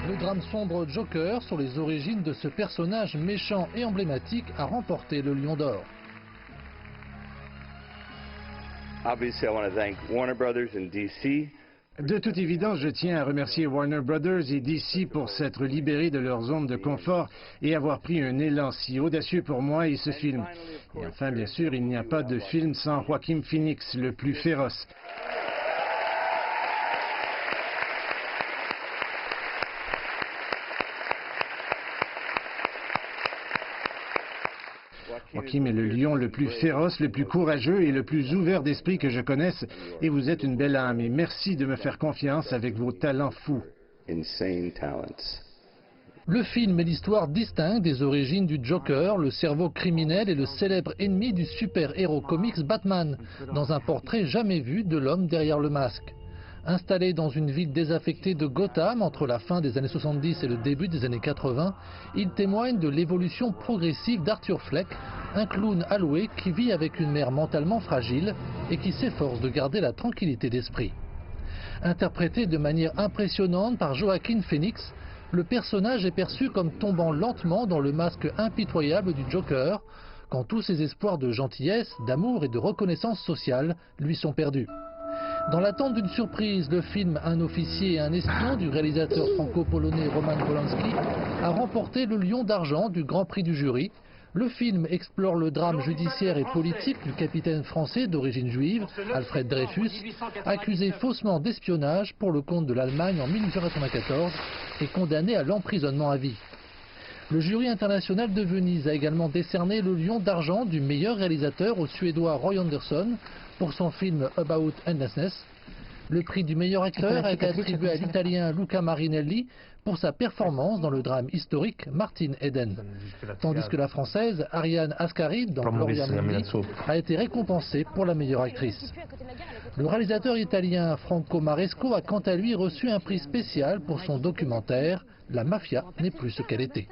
Le drame sombre Joker sur les origines de ce personnage méchant et emblématique a remporté le Lion d'Or. Obviously, I want to thank Warner Brothers and DC. De toute évidence, je tiens à remercier Warner Brothers et DC pour s'être libérés de leur zone de confort et avoir pris un élan si audacieux pour moi et ce film. Et enfin, bien sûr, il n'y a pas de film sans Joaquin Phoenix, le plus féroce. Joaquin est le lion le plus féroce, le plus courageux et le plus ouvert d'esprit que je connaisse. Et vous êtes une belle âme. Et merci de me faire confiance avec vos talents fous. Le film est l'histoire distincte des origines du Joker, le cerveau criminel et le célèbre ennemi du super-héros comics Batman, dans un portrait jamais vu de l'homme derrière le masque. Installé dans une ville désaffectée de Gotham entre la fin des années 70 et le début des années 80, il témoigne de l'évolution progressive d'Arthur Fleck, un clown alloué qui vit avec une mère mentalement fragile et qui s'efforce de garder la tranquillité d'esprit. Interprété de manière impressionnante par Joaquin Phoenix, le personnage est perçu comme tombant lentement dans le masque impitoyable du Joker, quand tous ses espoirs de gentillesse, d'amour et de reconnaissance sociale lui sont perdus. Dans l'attente d'une surprise, le film Un officier et un espion du réalisateur franco-polonais Roman Polanski a remporté le Lion d'argent du Grand Prix du jury. Le film explore le drame judiciaire et politique du capitaine français d'origine juive, Alfred Dreyfus, accusé faussement d'espionnage pour le compte de l'Allemagne en 1894 et condamné à l'emprisonnement à vie. Le jury international de Venise a également décerné le Lion d'argent du meilleur réalisateur au Suédois Roy Andersson pour son film About Endlessness. Le prix du meilleur acteur a été attribué à l'Italien Luca Marinelli pour sa performance dans le drame historique Martin Eden, tandis que la Française Ariane Ascari dans Gloria Mundi a été récompensée pour la meilleure actrice. Le réalisateur italien Franco Maresco a quant à lui reçu un prix spécial pour son documentaire « La mafia n'est plus ce qu'elle était ».